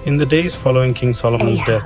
In the days following King Solomon's death,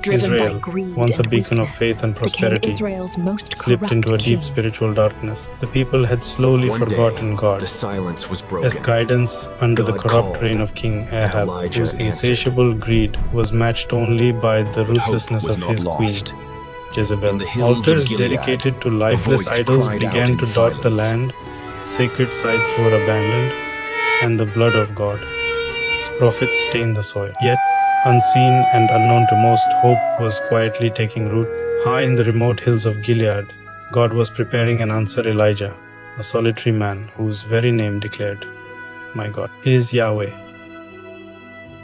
driven by Israel, greed once a and beacon of weakness, faith and prosperity, became Israel's most slipped into a corrupt deep king. spiritual darkness. The people had slowly One day, forgotten God the silence was as broken. guidance under the God corrupt called, reign of King Ahab, Elijah whose answered. insatiable greed was matched only by the But hope ruthlessness was of not his queen, lost. Jezebel. In the hills of Altars Gilead, dedicated to a lifeless voice idols cried out began in to dot the silence. land, sacred sites were abandoned, and the blood of God, his prophets, stained the soil. Yet, unseen and unknown to most, hope was quietly taking root. High in the remote hills of Gilead, God was preparing an answer. Elijah, a solitary man whose very name declared, "My God is Yahweh."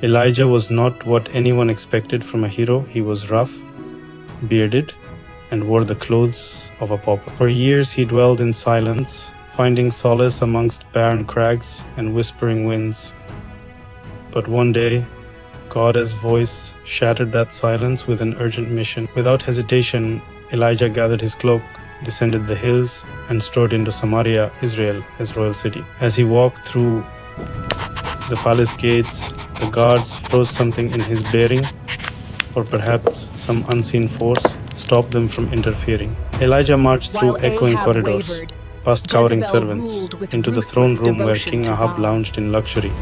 Elijah was not what anyone expected from a hero. He was rough, bearded, and wore the clothes of a pauper. For years he dwelled in silence, finding solace amongst barren crags and whispering winds. But one day, God's voice shattered that silence with an urgent mission. Without hesitation, Elijah gathered his cloak, descended the hills, and strode into Samaria, Israel, his royal city. As he walked through the palace gates, the guards froze. Something in his bearing, or perhaps some unseen force, stopped them from interfering. Elijah marched through While echoing Ahab corridors, wavered, past cowering Jezebel servants, ruled with into the throne ruthless room where devotion King to Ahab Baal. lounged in luxury,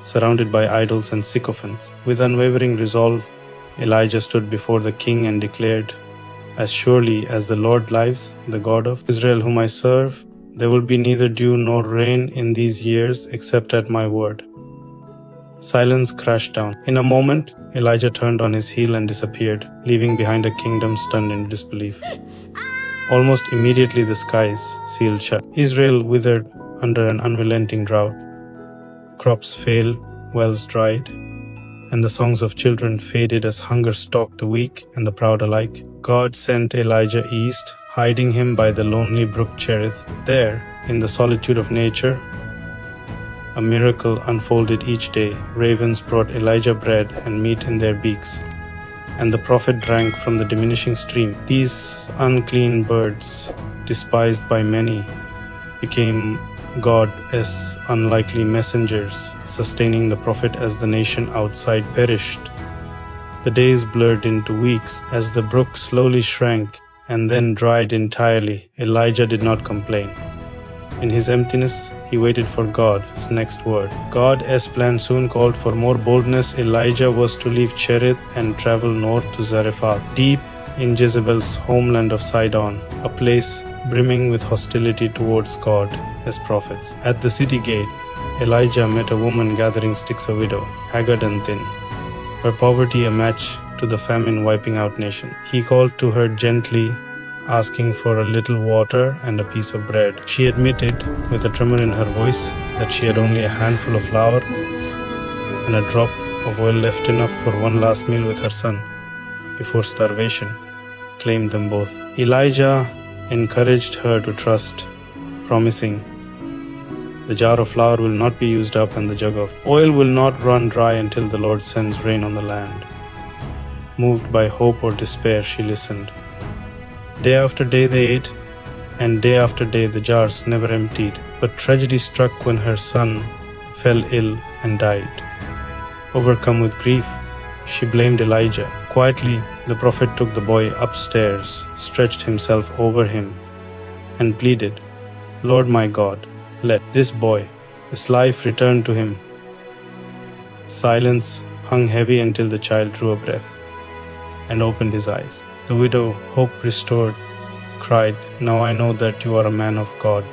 surrounded by idols and sycophants. With unwavering resolve, Elijah stood before the king and declared, "As surely as the Lord lives, the God of Israel whom I serve, there will be neither dew nor rain in these years except at my word." Silence crashed down. In a moment, Elijah turned on his heel and disappeared, leaving behind a kingdom stunned in disbelief. Almost immediately the skies sealed shut. Israel withered under an unrelenting drought. Crops failed, wells dried, and the songs of children faded as hunger stalked the weak and the proud alike. God sent Elijah east, hiding him by the lonely brook Cherith. There, in the solitude of nature, a miracle unfolded each day. Ravens brought Elijah bread and meat in their beaks, and the prophet drank from the diminishing stream. These unclean birds, despised by many, became God-esque unlikely messengers, sustaining the prophet as the nation outside perished. The days blurred into weeks as the brook slowly shrank and then dried entirely. Elijah did not complain. In his emptiness, he waited for God's next word. God's plan soon called for more boldness. Elijah was to leave Cherith and travel north to Zarephath, deep in Jezebel's homeland of Sidon, a place brimming with hostility towards God as prophets. At the city gate, Elijah met a woman gathering sticks, a widow, haggard and thin, her poverty a match to the famine wiping out nations. He called to her gently, asking for a little water and a piece of bread. She admitted, with a tremor in her voice, that she had only a handful of flour and a drop of oil, left enough for one last meal with her son, before starvation claimed them both. Elijah encouraged her to trust, promising, "The jar of flour will not be used up and the jug of oil will not run dry until the Lord sends rain on the land." Moved by hope or despair, she listened. Day after day they ate, and day after day the jars never emptied. But tragedy struck when her son fell ill and died. Overcome with grief, she blamed Elijah. Quietly, the prophet took the boy upstairs, stretched himself over him, and pleaded, "Lord my God, let this boy, this life return to him." Silence hung heavy until the child drew a breath and opened his eyes. The widow, hope restored, cried, "Now I know that you are a man of God."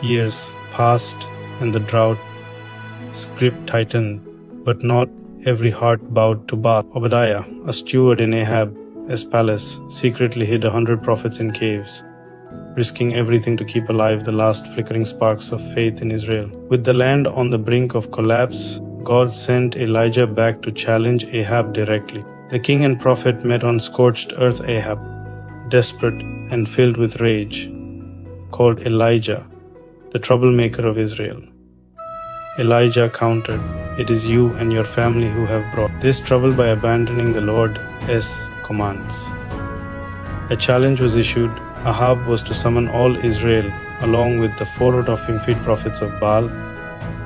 Years passed and the drought grip tightened, but not every heart bowed to Baal. Obadiah, a steward in Ahab's palace, secretly hid 100 prophets in caves, risking everything to keep alive the last flickering sparks of faith in Israel. With the land on the brink of collapse, God sent Elijah back to challenge Ahab directly. The king and prophet met on scorched earth. Ahab, desperate and filled with rage, called Elijah the troublemaker of Israel. Elijah countered, "It is you and your family who have brought this trouble by abandoning the Lord's commands." A challenge was issued. Ahab was to summon all Israel, along with the 4 Tofim prophets of Baal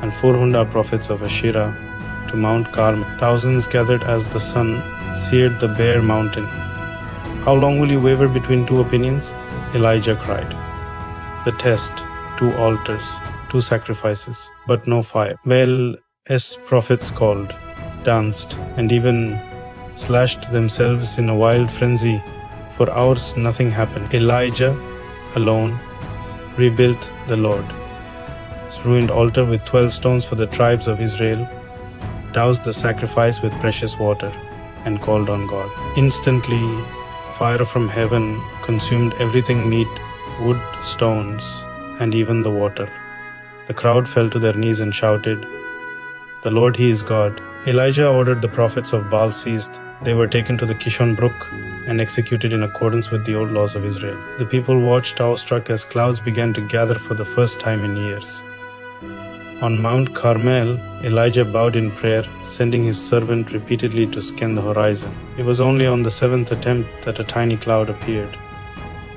and 400 prophets of Asherah, to Mount Carmel. Thousands gathered as the sun seared the bare mountain. How long will you waver between two opinions? Elijah cried. The test, 2 altars, 2 sacrifices, but no fire. Baal,'s prophets called, danced, and even slashed themselves in a wild frenzy. For hours nothing happened. Elijah, alone, rebuilt the Lord's ruined altar with 12 stones for the tribes of Israel, doused the sacrifice with precious water, and called on God. Instantly, fire from heaven consumed everything: meat, wood, stones, and even the water. The crowd fell to their knees and shouted, "The Lord, He is God." Elijah ordered the prophets of Baal seized. They were taken to the Kishon brook and executed in accordance with the old laws of Israel. The people watched awestruck as clouds began to gather for the first time in years. On Mount Carmel, Elijah bowed in prayer, sending his servant repeatedly to scan the horizon. It was only on the 7th attempt that a tiny cloud appeared.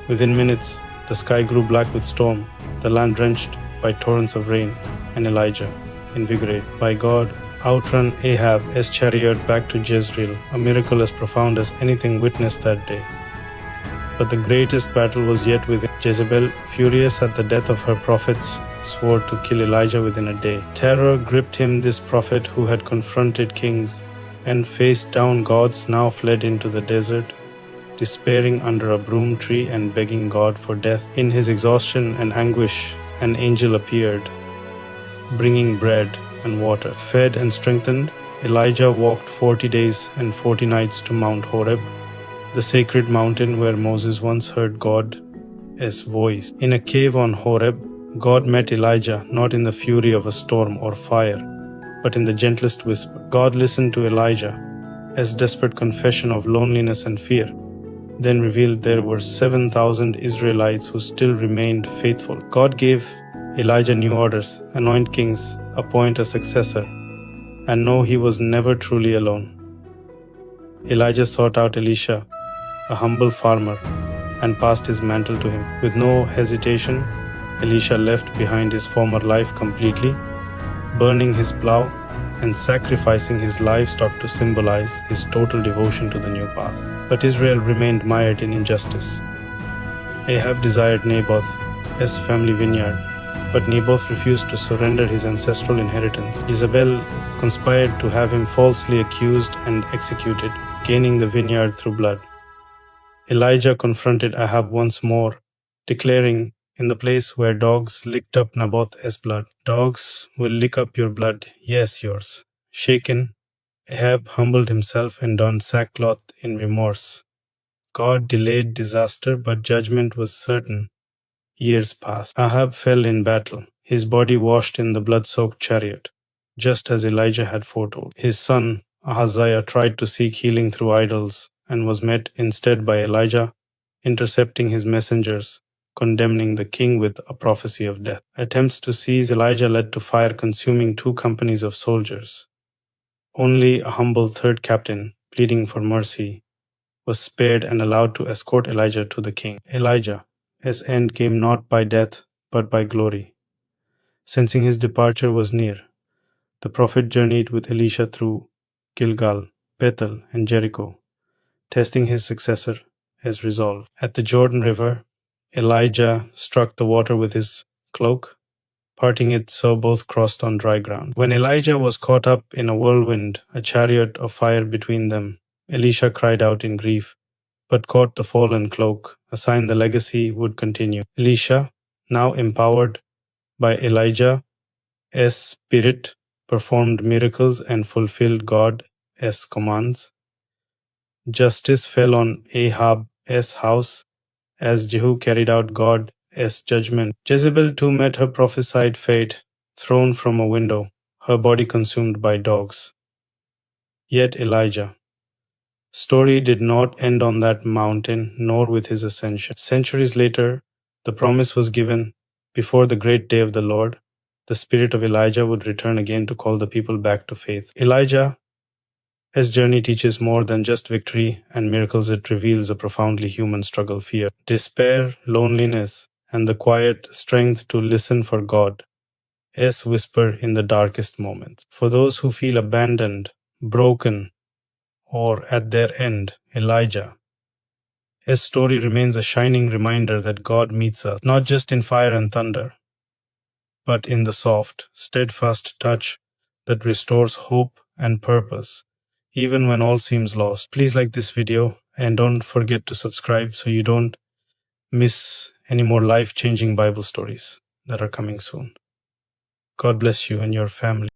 Within minutes, the sky grew black with storm, the land drenched by torrents of rain, and Elijah, invigorated by God, outrun Ahab's chariot back to Jezreel, a miracle as profound as anything witnessed that day. But the greatest battle was yet within. Jezebel, furious at the death of her prophets, swore to kill Elijah within a day. Terror gripped him. This prophet who had confronted kings and faced down gods now fled into the desert, despairing under a broom tree and begging God for death. In his exhaustion and anguish, an angel appeared, bringing bread and water. Fed and strengthened, Elijah walked 40 days and 40 nights to Mount Horeb, the sacred mountain where Moses once heard God's voice. In a cave on Horeb, God met Elijah not in the fury of a storm or fire, but in the gentlest whisper. God listened to Elijah's desperate confession of loneliness and fear, then revealed there were 7,000 Israelites who still remained faithful. God gave Elijah new orders: anoint kings, appoint a successor, and know he was never truly alone. Elijah sought out Elisha, a humble farmer, and passed his mantle to him. With no hesitation, Elisha left behind his former life completely, burning his plow and sacrificing his livestock to symbolize his total devotion to the new path. But Israel remained mired in injustice. Ahab desired Naboth's family vineyard, but Naboth refused to surrender his ancestral inheritance. Jezebel conspired to have him falsely accused and executed, gaining the vineyard through blood. Elijah confronted Ahab once more, declaring, "In the place where dogs licked up Naboth's blood, dogs will lick up your blood, yes, yours." Shaken, Ahab humbled himself and donned sackcloth in remorse. God delayed disaster, but judgment was certain. Years passed. Ahab fell in battle, his body washed in the blood-soaked chariot, just as Elijah had foretold. His son, Ahaziah, tried to seek healing through idols and was met instead by Elijah, intercepting his messengers, condemning the king with a prophecy of death. Attempts to seize Elijah led to fire consuming 2 companies of soldiers. Only a humble third captain, pleading for mercy, was spared and allowed to escort Elijah to the king. Elijah's end came not by death, but by glory. Sensing his departure was near, the prophet journeyed with Elisha through Gilgal, Bethel, and Jericho, testing his successor as resolve. At the Jordan River, Elijah struck the water with his cloak, parting it so both crossed on dry ground. When Elijah was caught up in a whirlwind, a chariot of fire between them, Elisha cried out in grief, but caught the fallen cloak, a sign the legacy would continue. Elisha, now empowered by Elijah's spirit, performed miracles and fulfilled God's commands. Justice fell on Ahab's house as Jehu carried out God's judgment. Jezebel too met her prophesied fate, thrown from a window, her body consumed by dogs. Yet Elijah's story did not end on that mountain, nor with his ascension. Centuries later, the promise was given: before the great day of the Lord, the spirit of Elijah would return again to call the people back to faith. Elijah's journey teaches more than just victory and miracles. It reveals a profoundly human struggle: fear, despair, loneliness, and the quiet strength to listen for God. S whisper in the darkest moments. For those who feel abandoned, broken, or at their end, Elijah. His story remains a shining reminder that God meets us not just in fire and thunder, but in the soft, steadfast touch that restores hope and purpose, even when all seems lost. Please like this video and don't forget to subscribe so you don't miss any more life-changing Bible stories that are coming soon. God bless you and your family.